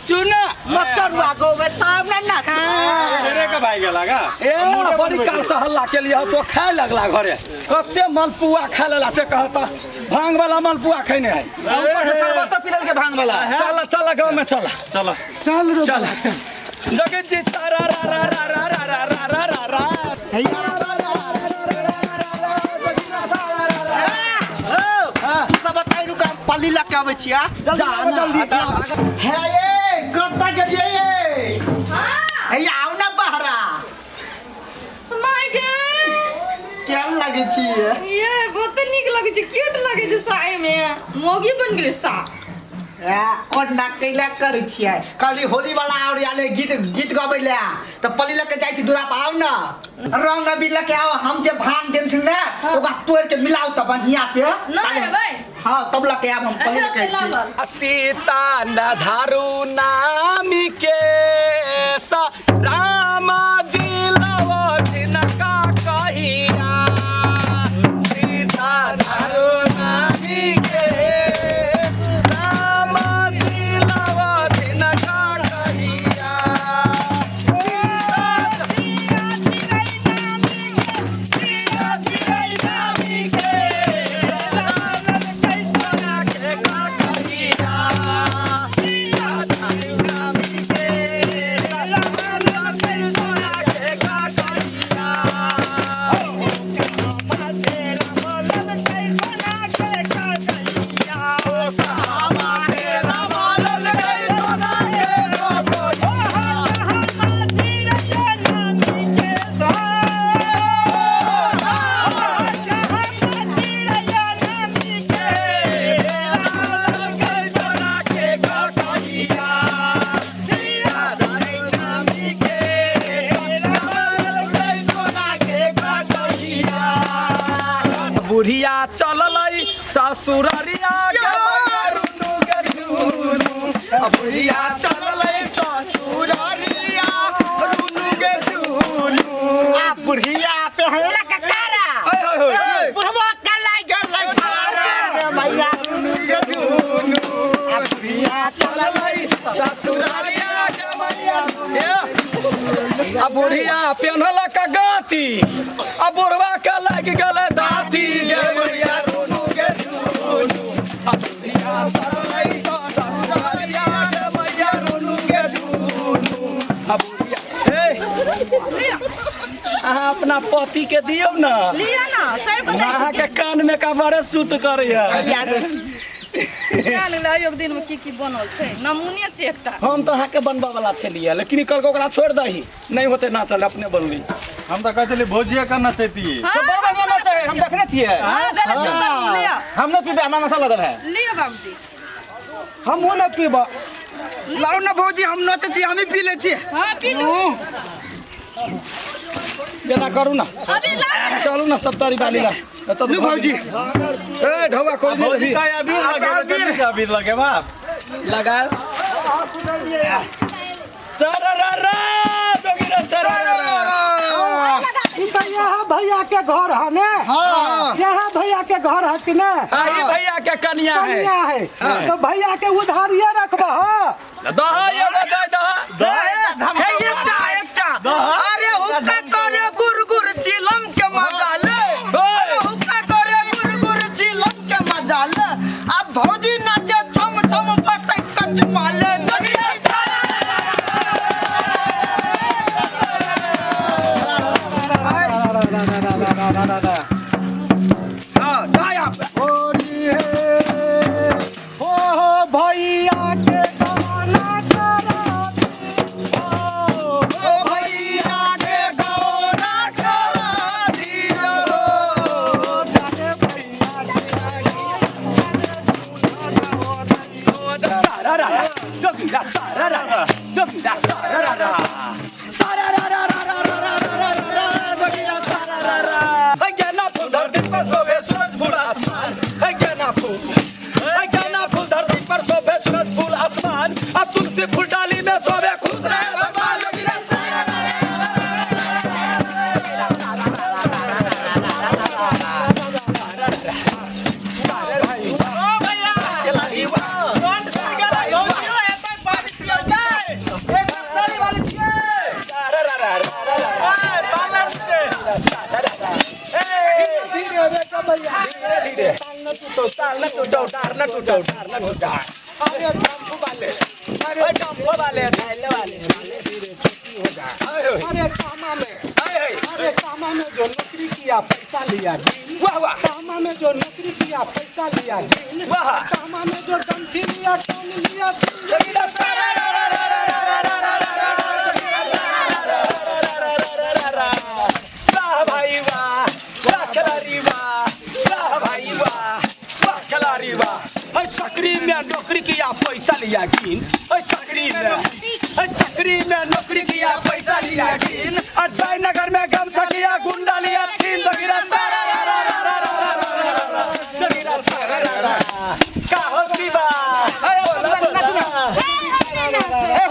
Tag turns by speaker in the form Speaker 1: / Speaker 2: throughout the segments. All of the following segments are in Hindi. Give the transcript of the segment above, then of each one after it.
Speaker 1: चुना मसरुआ को बताओ ना
Speaker 2: मेरे का भाई गेला का
Speaker 1: ए बड़ी काल से हल्ला के लिए तो खाए लगला घरे कते मलपुआ खा लेला से कहता भांग वाला मलपुआ खैने है
Speaker 3: शरबत पिलल के भांग वाला
Speaker 1: चला चला गांव में चला
Speaker 2: चलो
Speaker 4: चल रो
Speaker 1: चल जगत जी सारा रा रा रा रा रा रा रा रा रा
Speaker 3: सब बताइ रुका पल्ली ला के आबै छिया
Speaker 4: जल्दी
Speaker 3: है ये गत्ता के दिए ये है आओ ना बहरा
Speaker 5: माय
Speaker 3: क्या लगे छी
Speaker 5: ये बहुत नीक लगे छै क्यूट लगे छै साए में मोगी बन गेलै सा
Speaker 3: और ना कैला करै छियै काली होली वाला और याले गीत गबै ले त पल्ली ला के जाय छी दूरा पाव ना रंग अबीर ला के आओ हम जे भांग देम छी ना ओका तोड़ के मिलाओ त बढ़िया से
Speaker 5: ना भाई
Speaker 3: हां तब ला के आब हम पल्ली ला के छी
Speaker 1: सीता न झारू नामी के सा राम जी लव दिन का कहिया सीता झारू नामी के राम जी लव दिन का कहिया बुढ़िया चललै ससुररिया के मारुनु के झुनु बुढ़िया चललै ससुररिया रुनु के झुनु
Speaker 3: आ बुढ़िया पे हमरा का कारा बुढ़वा का लाई गलै सारा मैया
Speaker 1: के झुनु बुढ़िया चललै ससुररिया के मैया आ बुढ़िया पेनहला का गाती आ बुढ़वा के लाग गेलै दाती गे बुढ़िया रुनु के झुनु आ बुढ़िया चललै ससुररिया के मैया रुनु के झुनु आ बुढ़िया अहाँ अपना पति के दियौ ना
Speaker 5: लिया ना सही बताइ
Speaker 1: अहाँ के कान में का बड़े सूट करैया
Speaker 5: क्या लगला एक दिन में की बनल छै नमूने छै एकटा
Speaker 1: हम तो अहाँ के बनबा वाला छलिए लेकिन कल को ओकरा छोड़ दही नहीं होते ना चले अपने बनली
Speaker 2: हम तो कहते भोजिया करना चाहती
Speaker 3: तो बड़ा बढ़िया ना चाहिए हम देखने छिए
Speaker 5: हां बेला चप्पल लिया
Speaker 3: हम न पीबे हमरा नशा लगल है
Speaker 5: लिया बाबूजी
Speaker 4: हम हो ना पीबा लाओ ना भौजी हम नचे छी हम ही पी ले छी
Speaker 5: हां पी लो
Speaker 1: जेना करू ना
Speaker 5: अभी ला
Speaker 1: चलू ना सब तारी डाली ला तो
Speaker 4: लू भौजी
Speaker 1: ए ढौवा कोई नहीं
Speaker 2: भोजी का अबीर लगे बाप
Speaker 1: लगा सरररा दोगिरा सरररा
Speaker 4: ई तो यहाँ भैया के घर है ने
Speaker 1: हां
Speaker 4: यहाँ भैया के घर है कि ने
Speaker 1: आई भैया के कन्या है
Speaker 4: कन्या है तो भैया के उधारिये रखबा हां
Speaker 1: दहा ये बता दहा
Speaker 4: है एकटा अरे हुक्का करे गुरगुर चिलम के मजा ले अरे हुक्का करे गुरगुर चिलम के मजा ले अब भौजी नाचे छम छम पटक कच माले जगिया भैया के गाना
Speaker 1: तुलसी फूल डाली में सोवे खुश रहे भगवान भैया रे ताल न टूटो डार न टूटो डार न टूटा अरे डम्फो वाले थैले वाले
Speaker 6: अरे कामा में जो नौकरी किया पैसा लिया
Speaker 1: वाह वाह
Speaker 6: कामा में जो नौकरी किया पैसा लिया
Speaker 1: वाह
Speaker 6: कामा में जो डंठी लिया टोन लिया
Speaker 1: वाह भाई वाह वाह खिलाड़ी वाह वाह भाई वाह वाह खिलाड़ी वाह सकरी में नौकरी किया पैसा लिया गिन सकरी में नौकरी किया पैसा लिया गिन जयनगर में गमछा किया गुंडा लिया छीन का हो शिवा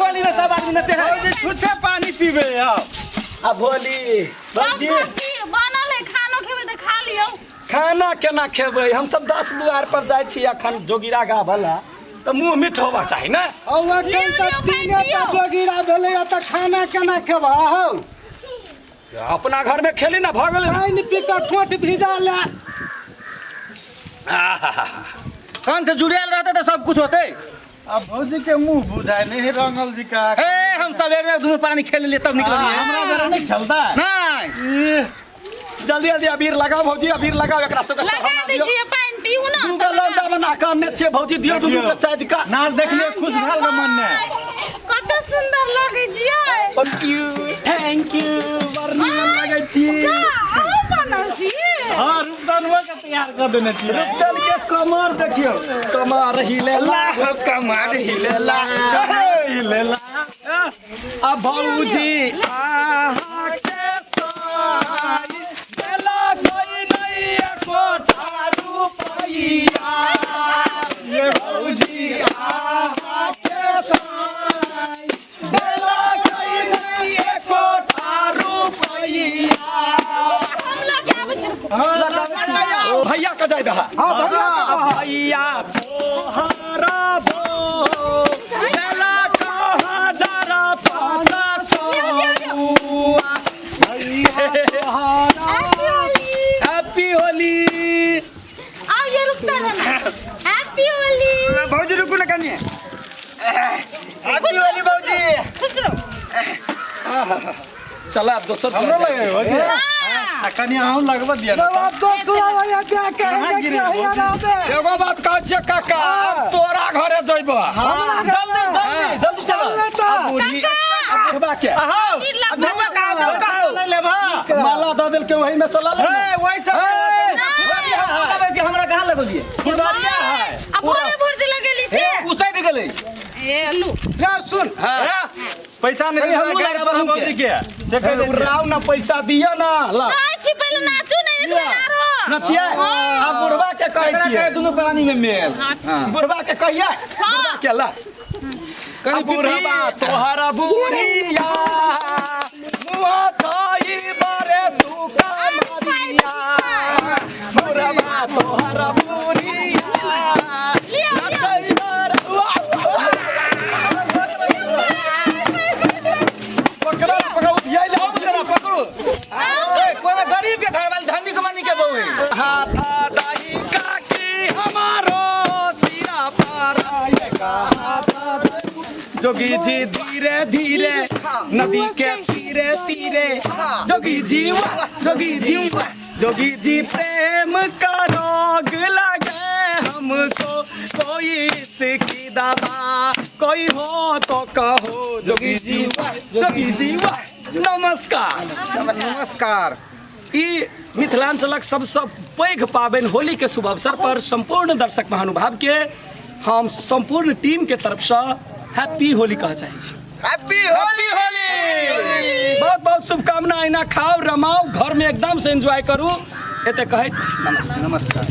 Speaker 1: होली में सब आदमी नचे हैं
Speaker 2: छुच्छे पानी पीबे
Speaker 1: अब होली बंदी
Speaker 5: बनल है खानो खेबे त खा लियो
Speaker 1: खाना केना खेबै हम सब 10 दुआर पर जाइ छी अखन जोगिरा गा भला त मुंह मीठ होबा चाही ना
Speaker 6: औवा कल तक तीने त जोगिरा भेलै त खाना केना खेबा हौ
Speaker 1: अपना घर में खेली ना भ गेलै
Speaker 6: पानी पी के ठोठ भिजा ले
Speaker 4: कंठ जुड़ेल रहते तो सब कुछ होते।
Speaker 2: अब भौजी के मुंह बुझाए नहीं रंगल जी का
Speaker 4: हम सवेरे दूध पानी खेल लिए तब निकल
Speaker 2: हमरा जरा नहीं खेलता
Speaker 4: नहीं
Speaker 1: जल्दी जल्दी अबीर लगाओ भौजी अबीर लगाओ एकरा सब
Speaker 5: लगा दै छियै पानी पीऊ ना
Speaker 1: दूगो लौंडा बना के आनने छियै भौजी दियो दुनू के साइज का
Speaker 2: नाच देखलिए खुश भेल के मन ने
Speaker 5: कत सुंदर लगे छियै
Speaker 1: थैंक यू बरनी लगे छी
Speaker 5: आओ बनल छी
Speaker 2: हां रूपदानवा के तैयार कर देने छी
Speaker 1: चल के कमर देखियो कमर हिलेला
Speaker 4: कमाल हिलेला
Speaker 2: लेला
Speaker 1: अब भौजी आहा के साई देला कोई नहीं एको थारू पैया ये भौजी आहा के साई देला कोई नहीं एको थारू पैया ओ भैया का जाय दहा भैया तोहरा बो देला कहा जरा 500 हैप्पी होली
Speaker 5: आओ ये रुकता रहना हैप्पी होली
Speaker 4: भौजी रुकू ना कनी हैप्पी होली भौजी
Speaker 5: खुश रहो
Speaker 1: चला दोसर
Speaker 2: हमरा लगे भौजी कनी आऊं लगवा दिया ना
Speaker 6: तो सुनावया जाके
Speaker 1: एगो बात कहै छियै काका अब तोरा घरे जइबो जल्दी जल्दी जल्दी चल अब बूढ़ी बुढ़बा के
Speaker 4: अब धुआ कहां
Speaker 2: नहीं लेबा
Speaker 1: माला द देल के वही में सला ले
Speaker 2: वैसा
Speaker 4: हमरा कहां लगलिए
Speaker 2: फुलवारिया है
Speaker 5: अब बोरे भुर्ज लगेली से
Speaker 4: उसै दे गेलै
Speaker 5: ए अल्लू
Speaker 4: ले सुन
Speaker 2: पैसा नहीं
Speaker 4: हमहूँ
Speaker 2: देगा
Speaker 4: लगा बहू
Speaker 2: भौजी के से कह दे
Speaker 1: राव ना पैसा दिया ना ला
Speaker 5: कहै छी पहिले नाचू ने एक बेर
Speaker 1: नचिए अब बुढ़बा के कहै
Speaker 4: ककरा
Speaker 1: छियै
Speaker 4: कहे दुनू प्राणी में मेल
Speaker 1: बुढ़बा के कहिए बुढ़बा के ला
Speaker 4: कनी
Speaker 1: बुढ़बा तोहरा बुढ़िया मुआ थाई बारे सुका मरिया बुढ़बा तोहरा बुढ़िया नचै पकड़ो पकड़ो ये ले पकड़ो पकड़ो
Speaker 4: कोई गरीब के घर वाली झंडी कमानी के बहू है
Speaker 1: हाथा दाई काकी हमारो सिरा पाराएगा जोगी जी धीरे धीरे नदी के तीरे तीरे जोगी जी जोगी जी प्रेम का रोग लगे हमको कोई इसकी दवा कोई हो तो कहो जोगी जी नमस्कार
Speaker 4: नमस्कार
Speaker 1: ई मिथिलांचलक सबसँ पैघ पाबनि होली के शुभ अवसर पर संपूर्ण दर्शक महानुभाव के हम संपूर्ण टीम के तरफ से हैप्पी होली कहऽ चाहै छी
Speaker 4: हैप्पी होली
Speaker 1: बहुत बहुत शुभकामना। एना खाओ रमाओ घर में एकदम से एंजॉय करू एते कहैत नमस्कार।